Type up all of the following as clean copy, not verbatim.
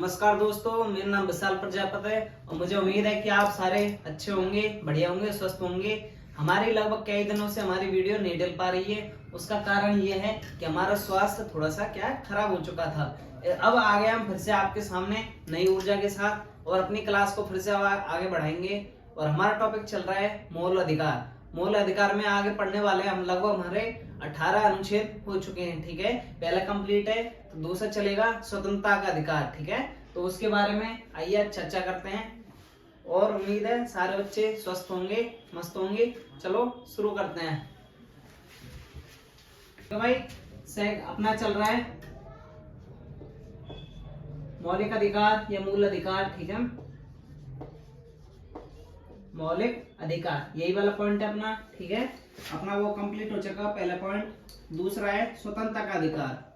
नमस्कार दोस्तों, मेरा नाम विशाल प्रजापति है और मुझे उम्मीद है कि आप सारे अच्छे होंगे, बढ़िया होंगे, स्वस्थ होंगे। हमारी लगभग कई दिनों से हमारी वीडियो नहीं डल पा रही है। उसका कारण ये है कि हमारा स्वास्थ्य थोड़ा सा खराब हो चुका था। अब आ गए हम फिर से आपके सामने नई ऊर्जा के साथ और अपनी क्लास को फिर से आगे बढ़ाएंगे। और हमारा टॉपिक चल रहा है मौल अधिकार। मौल अधिकार में आगे पढ़ने वाले हम लगभग हमारे 18 अनुच्छेद हो चुके हैं। ठीक है, पहला कंप्लीट है तो दूसरा चलेगा स्वतंत्रता का अधिकार। ठीक है, तो उसके बारे में आइए चर्चा करते हैं और उम्मीद है सारे बच्चे स्वस्थ होंगे, मस्त होंगे। चलो शुरू करते हैं। तो भाई अपना चल रहा है मौलिक अधिकार या मूल अधिकार। ठीक है, मौलिक अधिकार यही वाला पॉइंट है अपना। ठीक है, अपना वो कंप्लीट हो चुका पहला पॉइंट। दूसरा है स्वतंत्रता का अधिकार।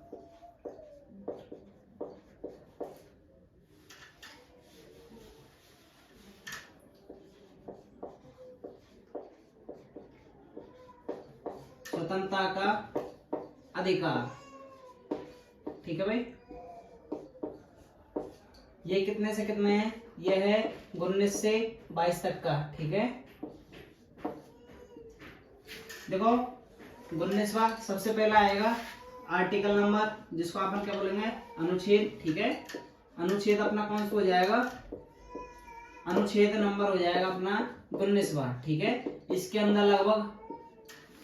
स्वतंत्रता का अधिकार। ठीक है भाई, ये कितने से कितने हैं? ये है 19 से 22 तक का। ठीक है, देखो 19वां सबसे पहला आएगा आर्टिकल नंबर, जिसको अपन क्या बोलेंगे? अनुच्छेद। ठीक है, अनुच्छेद अपना कौन सा हो जाएगा? अनुच्छेद नंबर हो जाएगा अपना 19वां। ठीक है, इसके अंदर लगभग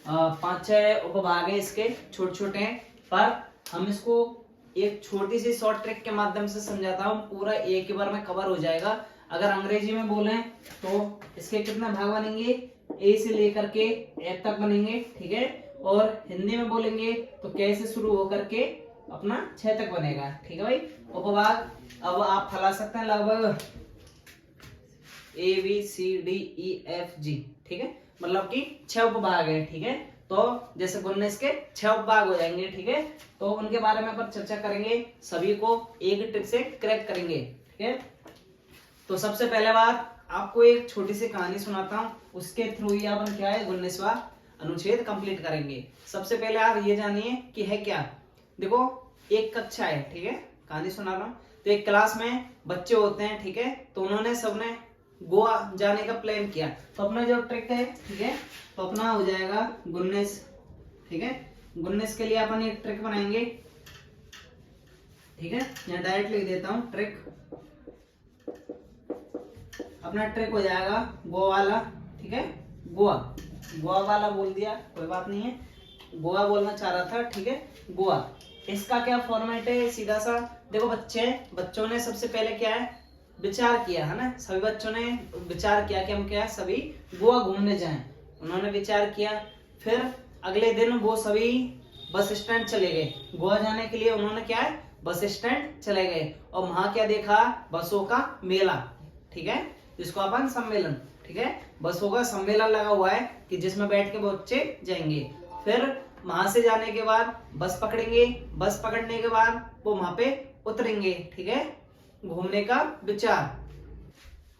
5-6 उपभाग है इसके, छोटे छोटे हैं, पर हम इसको एक छोटी सी शॉर्ट ट्रिक के माध्यम से समझाता हूँ। पूरा एक ही बार में कवर हो जाएगा। अगर अंग्रेजी में बोले तो इसके कितने भाग बनेंगे? ए से लेकर के एफ तक बनेंगे। ठीक है, और हिंदी में बोलेंगे तो के से शुरू होकर के अपना 6 तक बनेगा। ठीक है भाई, उपभाग अब आप फैला सकते हैं लगभग ABCDEFG। ठीक है, मतलब कि 6 उपभाग है। ठीक है, तो जैसे 19 के 6 उपभाग हो जाएंगे। ठीक है, तो उनके बारे में अपन चर्चा करेंगे, सभी को एक ट्रिक से क्रैक करेंगे। ठीक है, तो सबसे पहले बात आपको एक छोटी सी कहानी सुनाता हूँ, उसके थ्रू ही अपन क्या है 19वां अनुच्छेद कंप्लीट करेंगे। सबसे पहले आप ये जानिए कि है क्या। देखो एक कक्षा है। ठीक है, कहानी सुना रहा हूँ। तो एक क्लास में बच्चे होते हैं। ठीक है, तो उन्होंने सबने गोवा जाने का प्लान किया। तो अपना जो ट्रिक है, ठीक है, तो अपना हो जाएगा 19। ठीक है, 19 के लिए अपन एक ट्रिक बनाएंगे। ठीक है, यहाँ डायरेक्ट लिख देता हूँ ट्रिक। अपना ट्रिक हो जाएगा गोवा वाला। ठीक है, गोवा गोवा वाला बोल दिया, कोई बात नहीं है, गोवा बोलना चाह रहा था। ठीक है, गोवा। इसका क्या फॉर्मेट है? सीधा सा देखो, बच्चों ने सबसे पहले क्या है विचार किया है ना, सभी बच्चों ने विचार किया कि हम क्या सभी गोवा घूमने जाएं। उन्होंने विचार किया, फिर अगले दिन वो सभी बस स्टैंड चले गए गोवा जाने के लिए। उन्होंने क्या है बस स्टैंड चले गए और वहां क्या देखा? बसों का मेला। ठीक है, जिसको अपन सम्मेलन। ठीक है, बसों का सम्मेलन लगा हुआ है कि जिसमें बैठ के बच्चे जाएंगे। फिर वहां से जाने के बाद बस पकड़ेंगे, बस पकड़ने के बाद वो वहां पे उतरेंगे। ठीक है, घूमने का विचार।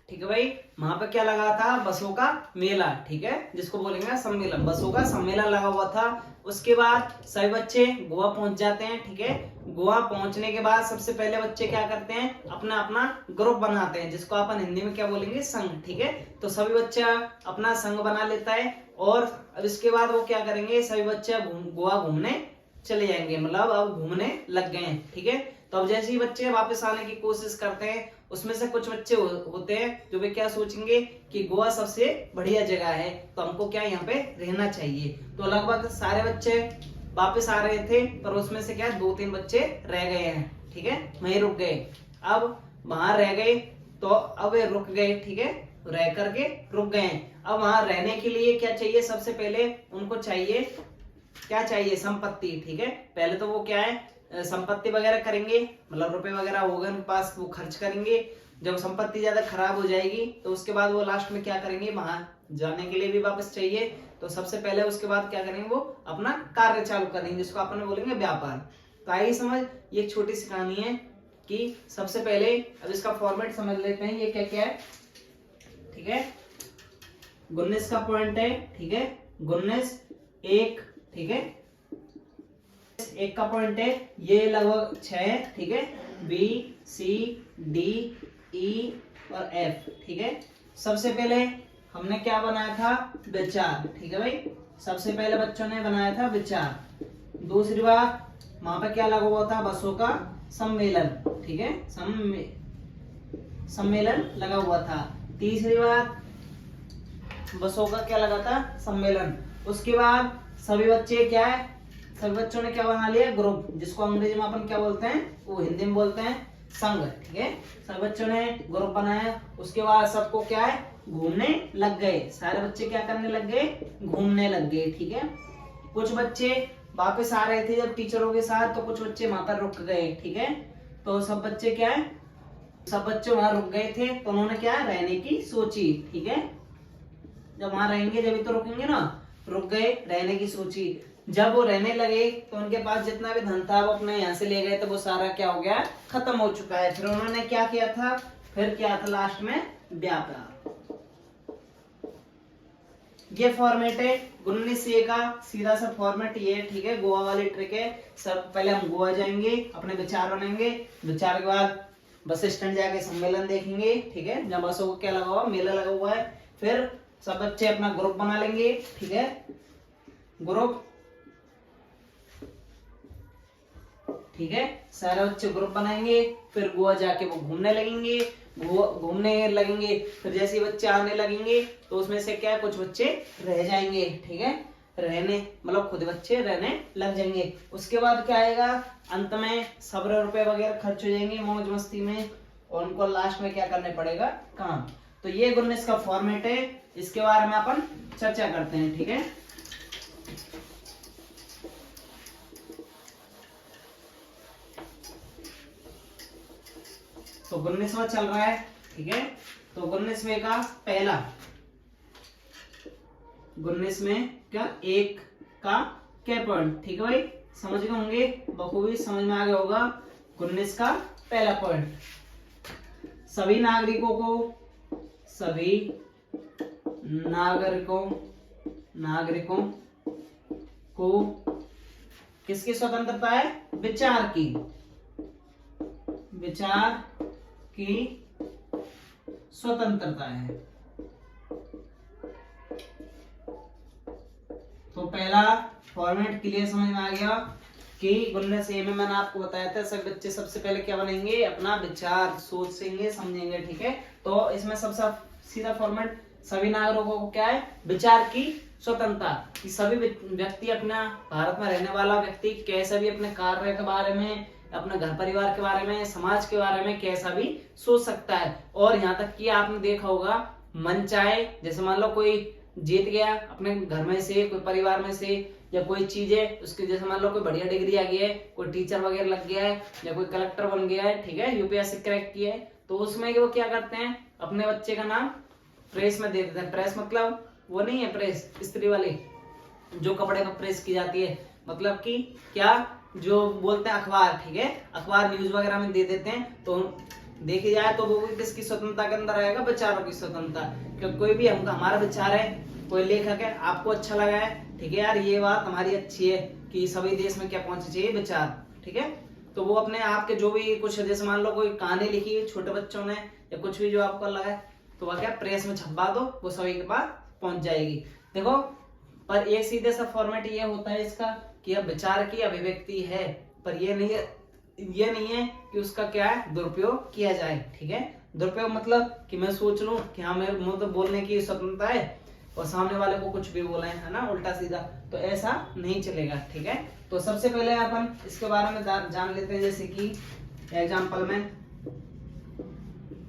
ठीक है भाई, वहां पे क्या लगा था? बसों का मेला। ठीक है, जिसको बोलेंगे सम्मेलन, बसों का सम्मेलन लगा हुआ था। उसके बाद सभी बच्चे गोवा पहुंच जाते हैं। ठीक है, गोवा पहुंचने के बाद सबसे पहले बच्चे क्या करते हैं? अपना अपना ग्रुप बनाते हैं, जिसको अपन हिंदी में क्या बोलेंगे? संघ। ठीक है, तो सभी बच्चा अपना संघ बना लेता है और अब इसके बाद वो क्या करेंगे? सभी बच्चे गोवा घूमने चले जाएंगे, मतलब अब घूमने लग गए हैं। ठीक है, तो अब जैसे ही बच्चे वापस आने की कोशिश करते हैं, उसमें से कुछ बच्चे होते हैं जो वे क्या सोचेंगे कि गोवा सबसे बढ़िया जगह है, तो हमको क्या यहाँ पे रहना चाहिए। तो लगभग सारे बच्चे वापस आ रहे थे, पर उसमें से क्या 2-3 बच्चे रह गए हैं। ठीक है, वहीं रुक गए। अब वहां रह गए तो अब वे रुक गए। ठीक है, रह करके रुक गए। अब वहां रहने के लिए क्या चाहिए? सबसे पहले उनको चाहिए, क्या चाहिए? संपत्ति। ठीक है, पहले तो वो क्या है संपत्ति वगैरह करेंगे, मतलब रुपए वगैरह होगा उनके पास, वो खर्च करेंगे। जब संपत्ति ज्यादा खराब हो जाएगी तो उसके बाद वो लास्ट में क्या करेंगे? वहां जाने के लिए भी वापस चाहिए। तो सबसे पहले उसके बाद क्या करेंगे? वो अपना कार्य चालू करेंगे, जिसको अपन बोलेंगे व्यापार। तो आइए समझ, ये एक छोटी सी कहानी है कि सबसे पहले अब इसका फॉर्मेट समझ लेते हैं, ये क्या क्या है। ठीक है, 19 का पॉइंट है। ठीक है, 19 1। ठीक है, एक का पॉइंट है, ये लगभग 6 है, ठीक है। बी सी डी ई और एफ, ठीक है। सबसे पहले हमने क्या बनाया था, विचार, ठीक है भाई। सबसे पहले बच्चों ने बनाया था विचार। दूसरी बात, वहां पे क्या लगा हुआ था, बसों का सम्मेलन, ठीक है, सम्मेलन लगा हुआ था। तीसरी बात, बसों का क्या लगा था, सम्मेलन। उसके बाद सभी बच्चे क्या है, सभी बच्चों ने क्या बना लिया, ग्रुप, जिसको अंग्रेजी में अपन क्या बोलते हैं, वो हिंदी में बोलते हैं संघ, ठीक है। सभी बच्चों ने ग्रुप बनाया। उसके बाद सबको क्या है, घूमने लग गए। सारे बच्चे क्या करने लग गए, घूमने लग गए, ठीक है। कुछ बच्चे वापस आ रहे थे जब टीचरों के साथ, तो कुछ बच्चे वहां पर रुक गए, ठीक है। तो सब बच्चे क्या है, सब बच्चे वहां रुक गए थे, तो उन्होंने क्या रहने की सोची, ठीक है। जब वहां रहेंगे जब तो रुकेंगे ना, रुक गए, रहने की सोची। जब वो रहने लगे तो उनके पास जितना भी धन था वो अपने यहाँ से ले गए, तो वो सारा क्या हो गया, खत्म हो चुका है। फिर उन्होंने क्या किया था, फिर क्या था लास्ट में, व्यापार। ये फॉर्मेट है 19A का, सीधा सा फॉर्मेट ये है, ठीक है। गोवा वाली ट्रिक है। सब पहले हम गोवा जाएंगे, अपने विचार बनाएंगे, विचार के बाद बस स्टैंड जाके सम्मेलन देखेंगे, ठीक है, जहाँ बसों को क्या लगा हुआ, मेला लगा हुआ है। फिर सब बच्चे अपना ग्रुप बना लेंगे, ठीक है, ग्रुप, ठीक है। सारे बच्चे ग्रुप बनाएंगे, फिर गोवा जाके वो घूमने लगेंगे, घूमने लगेंगे। फिर जैसे ही बच्चे आने लगेंगे तो उसमें से क्या, कुछ बच्चे रह जाएंगे, ठीक है, रहने मतलब खुद बच्चे रहने लग जाएंगे। उसके बाद क्या आएगा, अंत में सब रुपए वगैरह खर्च हो जाएंगे मौज मस्ती में, और उनको लास्ट में क्या करने पड़ेगा, काम। तो ये 19 का फॉर्मेट है, इसके बारे में अपन चर्चा करते हैं, ठीक है। तो 19वां चल रहा है, ठीक है। तो 19वें का पहला, 19 में क्या, एक का क्या पॉइंट, ठीक है भाई, समझ गए होंगे, बखूबी समझ में आ गया होगा। 19 का पहला पॉइंट, सभी नागरिकों को किसकी स्वतंत्रता है, विचार की स्वतंत्रता है। तो पहला फॉर्मेट क्लियर समझ में आ गया कि 19A में मैंने आपको बताया था, सब बच्चे सबसे पहले क्या बनेंगे, अपना विचार सोचेंगे, समझेंगे, ठीक है। तो इसमें सबसे सीधा फॉर्मेट, सभी नागरिकों को क्या है, विचार की स्वतंत्रता, कि सभी व्यक्ति, अपना भारत में रहने वाला व्यक्ति कैसा भी अपने कार्य के बारे में, अपने घर परिवार के बारे में, समाज के बारे में कैसा भी सोच सकता है। और यहाँ तक कि आपने देखा होगा, मन चाहे, जैसे मान लो कोई जीत गया अपने घर में से, कोई परिवार में से, या कोई चीज है उसकी, जैसे मान लो कोई बढ़िया डिग्री आ गई है, कोई टीचर वगैरह लग गया है, या कोई कलेक्टर बन गया है, ठीक है, यूपीएससी क्रैक किया है, तो उसमें वो क्या करते हैं, अपने बच्चे का नाम प्रेस में दे देते हैं। प्रेस मतलब वो नहीं है प्रेस स्त्री वाली, जो कपड़े को प्रेस की जाती है, मतलब कि क्या, जो बोलते हैं अखबार, ठीक है, अखबार न्यूज वगैरह में दे देते हैं। तो देखी जाए तो वो भी किसकी स्वतंत्रता के अंदर आएगा, विचारों की स्वतंत्रता। क्योंकि कोई भी हमारा विचार है, कोई लेखक है, आपको अच्छा लगा है, ठीक है यार, ये बात हमारी अच्छी है कि सभी देश में क्या पहुंचे चाहिए, विचार, ठीक है, तो वो अपने आपके जो भी कुछ, जैसे मान लो कोई कहानी लिखी छोटे बच्चों ने, या कुछ भी जो आपको लगा है, तो वह क्या, प्रेस में छपवा दो, वो सभी के पास पहुंच जाएगी। देखो, पर एक सीधे सा फॉर्मेट ये होता है इसका कि अब विचार की अभिव्यक्ति है, पर ये नहीं है कि उसका क्या है, दुरुपयोग किया जाए, ठीक है। दुरुपयोग मतलब कि मैं सोच लूं कि हाँ, मेरे मुंह तो बोलने की स्वतंत्रता है, और सामने वाले को कुछ भी बोले है ना, उल्टा सीधा, तो ऐसा नहीं चलेगा, ठीक है। तो सबसे पहले अपन इसके बारे में जान लेते हैं, जैसे कि एग्जाम्पल में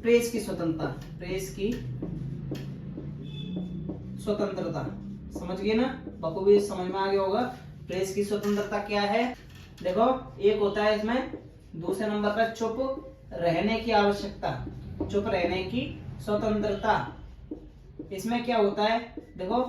प्रेस की स्वतंत्रता, समझ गए ना, बखूबी समझ में आ गया होगा। प्रेस की स्वतंत्रता क्या है, देखो, एक होता है इसमें, दूसरे नंबर पर चुप रहने की आवश्यकता, चुप रहने की स्वतंत्रता। इसमें क्या होता है, देखो,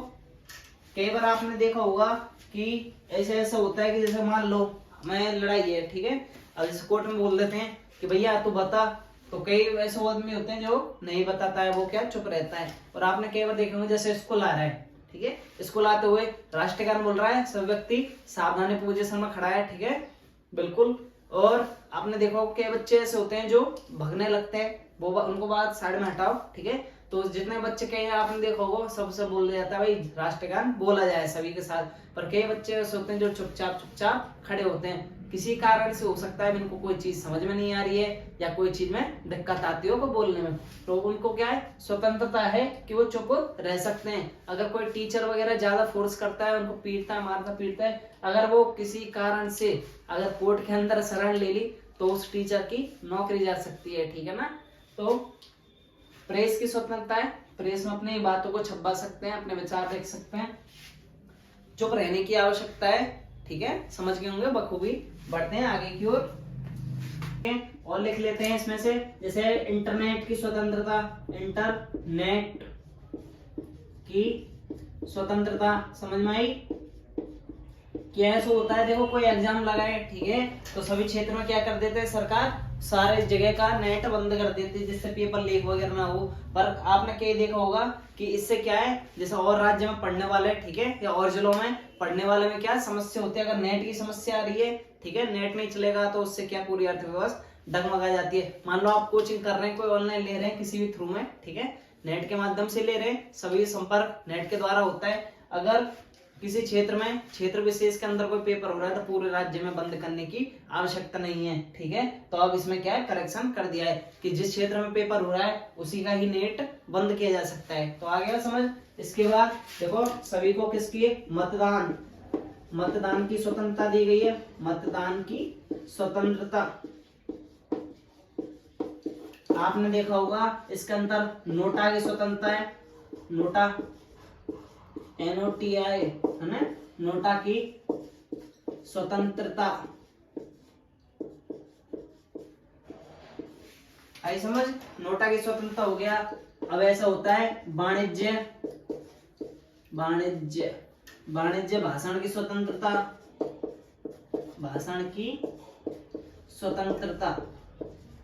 कई बार आपने देखा होगा कि ऐसा होता है कि जैसे मान लो मैं लड़ाई है, ठीक है, अब जैसे कोर्ट में बोल देते हैं कि भैया तू बता, तो कई ऐसे आदमी होते हैं जो नहीं बताता है, वो क्या, चुप रहता है। और आपने कई बार देखा होगा, जैसे स्कूल आ रहा है, ठीक है। इसको लाते हुए राष्ट्रगान बोल रहा है, सब व्यक्ति सावधानी पोजीशन में खड़ा है, ठीक है, बिल्कुल। और आपने देखा होगा कि बच्चे ऐसे होते हैं जो भगने लगते हैं, वो उनको बात साइड में हटाओ, ठीक है। तो जितने बच्चे कहीं आपने देखा होगा सबसे बोल दिया जाता है भाई राष्ट्रगान बोला जाए सभी के साथ, पर कई बच्चे ऐसे होते हैं जो चुपचाप चुपचाप खड़े होते हैं, किसी कारण से हो सकता है इनको कोई चीज समझ में नहीं आ रही है या कोई चीज में दिक्कत आती हो को बोलने में, तो उनको क्या है स्वतंत्रता है कि वो चुप रह सकते हैं। अगर कोई टीचर वगैरह ज्यादा फोर्स करता है, उनको पीटता है, मारता पीटता है, अगर वो किसी कारण से अगर कोर्ट के अंदर शरण ले ली तो उस टीचर की नौकरी जा सकती है, ठीक है ना। तो प्रेस की स्वतंत्रता है, प्रेस में अपनी बातों को छपवा सकते हैं, अपने विचार लिख सकते हैं, चुप रहने की आवश्यकता है, ठीक है, समझ गए होंगे बखूबी। बढ़ते हैं आगे की ओर और लिख लेते हैं इसमें से, जैसे इंटरनेट की स्वतंत्रता, इंटरनेट की स्वतंत्रता समझ में आई। क्या ऐसा होता है, देखो कोई एग्जाम लगाए, ठीक है, तो सभी क्षेत्र में क्या कर देते हैं सरकार, सारे जगह का नेट बंद कर देती है जिससे पेपर लीक वगैरह ना हो। पर आपने क्या देखा होगा कि इससे क्या है, जैसे और राज्य में पढ़ने वाले, ठीक है, या और जिलों में पढ़ने वाले में क्या समस्या होती है, अगर नेट की समस्या आ रही है, ठीक है, नेट नहीं चलेगा तो उससे क्या पूरी अर्थव्यवस्था डगमगा जाती है। मान लो आप कोचिंग कर रहे हैं, कोई ऑनलाइन ले रहे हैं किसी भी थ्रू में, ठीक है, नेट के माध्यम से ले रहे हैं, सभी संपर्क नेट के द्वारा होता है। अगर किसी क्षेत्र में, क्षेत्र विशेष के अंदर कोई पेपर हो रहा है तो पूरे राज्य में बंद करने की आवश्यकता नहीं है, ठीक है। तो अब इसमें क्या है करेक्शन कर दिया है कि जिस क्षेत्र में पेपर हो रहा है उसी का ही नेट बंद किया जा सकता है। तो आ गया समझ। इसके बाद देखो सभी को किसकी मतदान, मतदान की स्वतंत्रता दी गई है, मतदान की स्वतंत्रता। आपने देखा होगा इसके अंदर नोटा की स्वतंत्रता है, नोटा NOTI है ना, नोटा की स्वतंत्रता आई समझ, नोटा की स्वतंत्रता हो गया। अब ऐसा होता है वाणिज्य, वाणिज्य वाणिज्य भाषण की स्वतंत्रता, भाषण की स्वतंत्रता।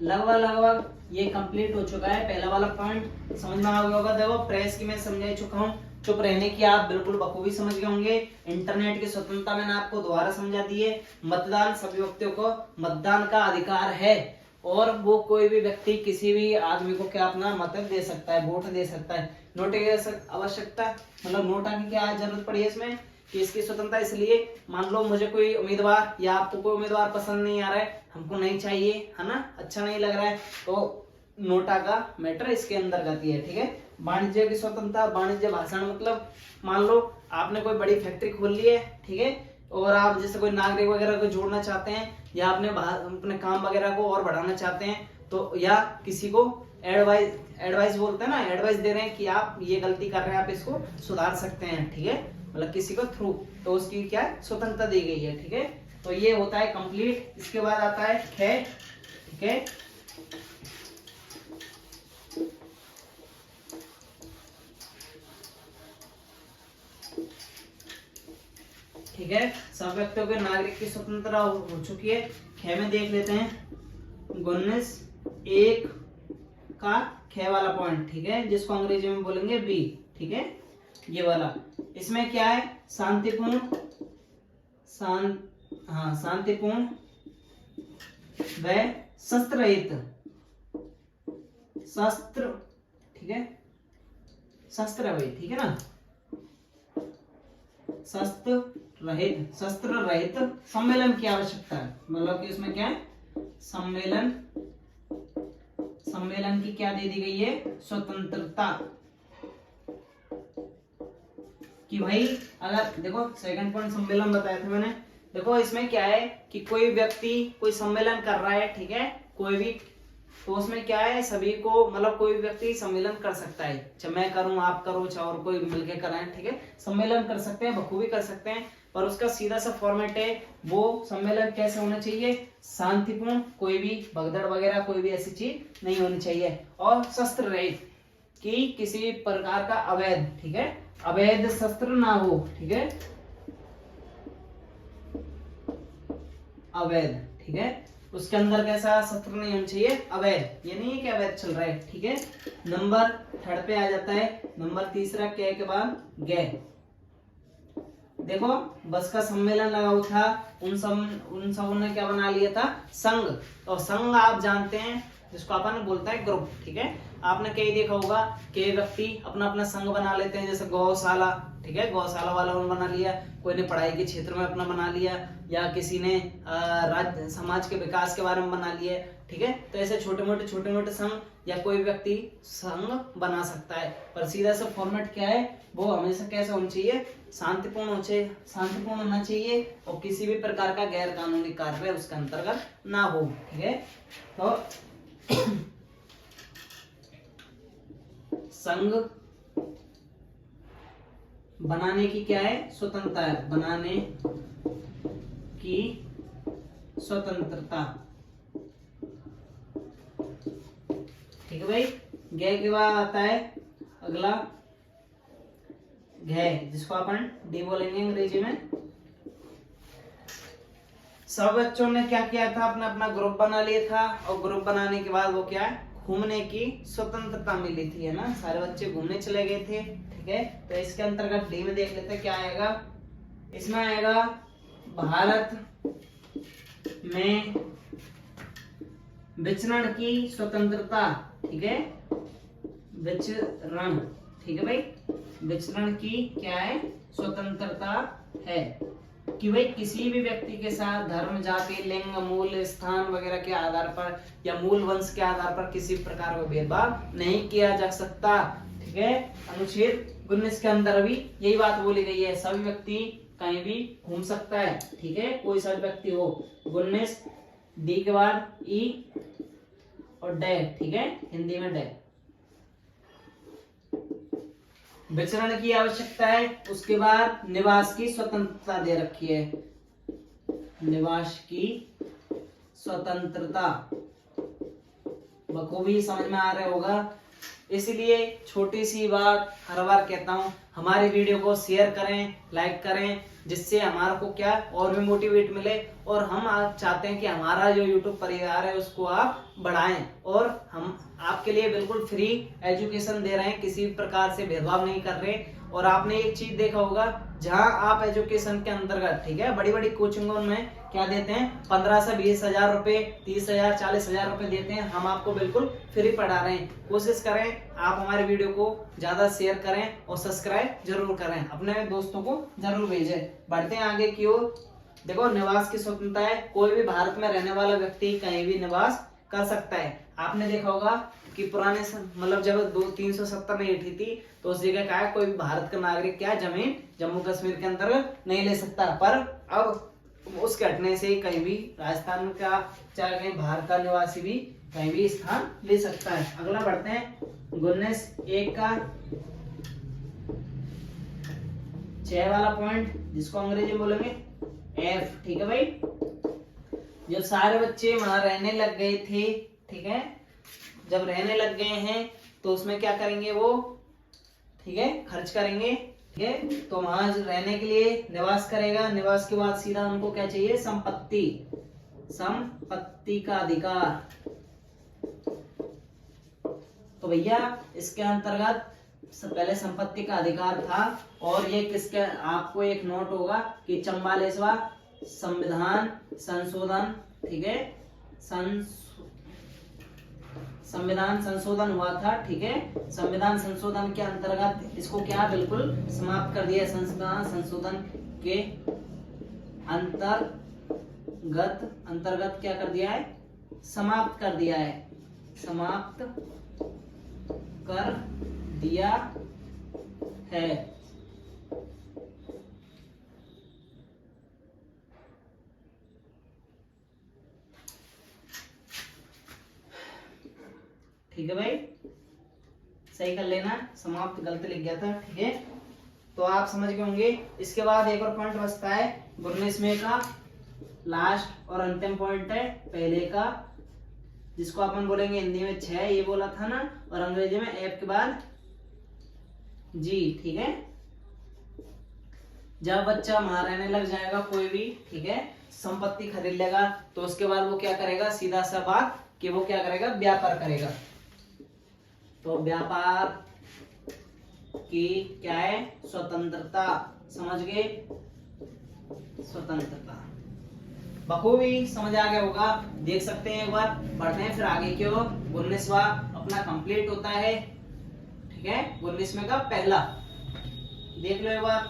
लगभग ये कंप्लीट हो चुका है, पहला वाला पॉइंट समझ में आ गया होगा। देखो प्रेस की मैं समझा चुका हूँ, चुप रहने की आप बिल्कुल बखूबी समझ गए होंगे। इंटरनेट की स्वतंत्रता मैंने आपको दोबारा समझा दी है। मतदान, सभी व्यक्तियों को मतदान का अधिकार है और वो कोई भी व्यक्ति किसी भी आदमी को क्या अपना मत दे सकता है, वोट दे सकता है। नोट की आवश्यकता मतलब नोटा की क्या जरूरत पड़ी है इसमें कि इसकी स्वतंत्रता इसलिए, मान लो मुझे कोई उम्मीदवार या आपको कोई उम्मीदवार पसंद नहीं आ रहा है, हमको नहीं चाहिए, है ना, अच्छा नहीं लग रहा है, तो नोटा का मैटर इसके अंदर आती है, ठीक है। वाणिज्य की स्वतंत्रता, वाणिज्य भाषण मतलब मान लो आपने कोई बड़ी फैक्ट्री खोल ली है, ठीक है, और आप जैसे कोई नागरिक वगैरह को जोड़ना चाहते हैं या अपने काम वगैरह को और बढ़ाना चाहते हैं, तो या किसी को एडवाइस बोलते हैं ना, एडवाइस दे रहे हैं कि आप ये गलती कर रहे हैं, आप इसको सुधार सकते हैं, ठीक है, मतलब किसी को थ्रू, तो उसकी क्या स्वतंत्रता दी गई है, ठीक है। तो ये होता है कंप्लीट। इसके बाद आता है ख, ठीक है, ठीक है, सब व्यक्तियों के नागरिक की स्वतंत्रता हो चुकी है। ख में देख लेते हैं 19(1) का ख वाला पॉइंट, ठीक है, जिसको अंग्रेजी में बोलेंगे बी, ठीक है, ये वाला। इसमें क्या है, शांतिपूर्ण, शांतिपूर्ण व शस्त्र रहित, शस्त्र, ठीक है, शस्त्र रहित, ठीक है ना, शस्त्र रहित सम्मेलन की आवश्यकता है। मतलब कि उसमें क्या है, सम्मेलन की क्या दे दी गई है, स्वतंत्रता, कि भाई अगर देखो सेकंड पॉइंट सम्मेलन बताया था मैंने, देखो इसमें क्या है कि कोई व्यक्ति कोई सम्मेलन कर रहा है, ठीक है, कोई भी, तो उसमें क्या है सभी को, मतलब कोई व्यक्ति सम्मेलन कर सकता है, चाहे मैं करूं, आप करो, चाहे और कोई मिलके कराएं, ठीक है, सम्मेलन कर सकते हैं, बखूबी कर सकते हैं, पर उसका सीधा सा फॉर्मेट है, वो सम्मेलन कैसे होना चाहिए, शांतिपूर्ण, कोई भी भगदड़ वगैरह कोई भी ऐसी चीज नहीं होनी चाहिए, और शस्त्र रहित, कि किसी भी प्रकार का अवैध, ठीक है, अवैध शस्त्र ना हो, ठीक है, अवैध, ठीक है, उसके अंदर कैसा शस्त्र नहीं होना चाहिए, अवैध, ये नहीं है कि अवैध चल रहा है, ठीक है। नंबर थर्ड पे आ जाता है, नंबर तीसरा कै के बाद गे, देखो बस का सम्मेलन लगा हुआ था, उन सब ने क्या बना लिया था, संघ। और संघ आप जानते हैं जिसको अपन बोलता है ग्रुप, ठीक है। आपने कहीं देखा होगा कि व्यक्ति अपना अपना संघ बना लेते हैं, जैसे गौशाला, ठीक है, गौशाला वाला उन्होंने बना लिया, कोई ने पढ़ाई के क्षेत्र में अपना बना लिया, या किसी ने राज्य समाज के विकास के बारे में बना लिया, ठीक है। तो ऐसे छोटे मोटे संघ या कोई व्यक्ति संघ बना सकता है, पर सीधा सा फॉर्मेट क्या है, वो हमेशा कैसा होना चाहिए, शांतिपूर्ण होना चाहिए, और किसी भी प्रकार का गैर कानूनी कार्य उसके अंतर्गत ना हो, ठीक है। तो संघ बनाने की क्या है, स्वतंत्रता है, बनाने की स्वतंत्रता, ठीक है भाई। गै के बाद आता है अगला घै, जिसको अपन डी बोलेंगे अंग्रेजी में। सब बच्चों ने क्या किया था, अपना अपना ग्रुप बना लिया था, और ग्रुप बनाने के बाद वो क्या है, घूमने की स्वतंत्रता मिली थी, है ना, सारे बच्चे घूमने चले गए थे, ठीक है। तो इसके अंतर्गत डी में देख लेते हैं क्या आएगा, इसमें आएगा भारत में विचरण की स्वतंत्रता, ठीक है, विचरण, ठीक है भाई, विचरण की क्या है, स्वतंत्रता है, कि भाई किसी भी व्यक्ति के साथ धर्म, जाति, लिंग, मूल स्थान वगैरह के आधार पर या मूल वंश के आधार पर किसी प्रकार का भेदभाव नहीं किया जा सकता, ठीक है। अनुच्छेद 19 के अंदर भी यही बात बोली गई है, सभी व्यक्ति कहीं भी घूम सकता है, ठीक है, कोई सा व्यक्ति हो। 19 डी के बाद ई और डे, ठीक है, हिंदी में डे, विचरण की आवश्यकता है। उसके बाद निवास की स्वतंत्रता दे रखी है, निवास की स्वतंत्रता, बखूबी समझ में आ रहा होगा। इसलिए छोटी सी बात हर बार कहता हूं, हमारी वीडियो को शेयर करें, लाइक करें, जिससे हमारे को क्या और भी मोटिवेट मिले, और हम आप चाहते हैं कि हमारा जो यूट्यूब परिवार है उसको आप बढ़ाएं, और हम आपके लिए बिल्कुल फ्री एजुकेशन दे रहे हैं, किसी प्रकार से भेदभाव नहीं कर रहे। और आपने एक चीज देखा होगा, जहां आप एजुकेशन के अंतर्गत, ठीक है, बड़ी बड़ी कोचिंगों में क्या देते हैं, 15 से 20 हजार रुपए, 30,000, 40,000 रुपए देते हैं, हम आपको बिल्कुल फ्री पढ़ा रहे हैं। कोशिश करें आप हमारे वीडियो को ज्यादा शेयर करें और सब्सक्राइब जरूर करें, अपने दोस्तों को जरूर भेजें। बढ़ते हैं आगे की ओर। देखो निवास की स्वतंत्रता है, कोई भी भारत में रहने वाला व्यक्ति कहीं भी निवास कर सकता है। आपने देखा होगा कि पुराने मतलब जब 370 में उठी थी, तो उस जगह क्या है, कोई भी भारत का नागरिक क्या जमीन जम्मू कश्मीर के अंतर्गत नहीं ले सकता, पर अब उसके हटने से कहीं भी राजस्थान का चाहे कहीं बाहर का निवासी भी कहीं भी स्थान ले सकता है। अगला बढ़ते हैं 19(1) का 6 वाला पॉइंट, जिसको अंग्रेजी में बोलेंगे एफ, ठीक है भाई। जब सारे बच्चे वहां रहने लग गए थे, ठीक है, जब रहने लग गए हैं तो उसमें क्या करेंगे वो, ठीक है, खर्च करेंगे, ठीक है। तो वहां रहने के लिए निवास करेगा, निवास के बाद सीधा उनको क्या चाहिए, संपत्ति, संपत्ति का अधिकार। तो भैया इसके अंतर्गत पहले संपत्ति का अधिकार था, और ये किसके, आपको एक नोट होगा कि 44वां संविधान संशोधन, ठीक है, संविधान संशोधन हुआ था, ठीक है। संविधान संशोधन के अंतर्गत इसको क्या बिल्कुल समाप्त कर दिया, संविधान संशोधन के अंतर्गत क्या कर दिया है, समाप्त कर दिया है, समाप्त कर दिया है। ठीक है भाई, सही कर लेना, समाप्त गलत लिख गया था, ठीक है। तो आप समझ गए होंगे। इसके बाद एक और पॉइंट बचता है 19वें का, लास्ट और अंतिम पॉइंट है पहले का, जिसको अपन बोलेंगे हिंदी में 6, ये बोला था ना, और अंग्रेजी में एफ के बाद जी, ठीक है। जब बच्चा वहां रहने लग जाएगा कोई भी, ठीक है, संपत्ति खरीद लेगा, तो उसके बाद वो क्या करेगा, सीधा सा बात कि वो क्या करेगा, व्यापार करेगा। तो व्यापार की क्या है, स्वतंत्रता, समझ गए। स्वतंत्रता। बखूबी समझ आ गया होगा, देख सकते हैं एक बार, बढ़ते हैं फिर आगे की ओर। 19वां अपना कंप्लीट होता है, ठीक है, 19वें का पहला, देख लो एक बार।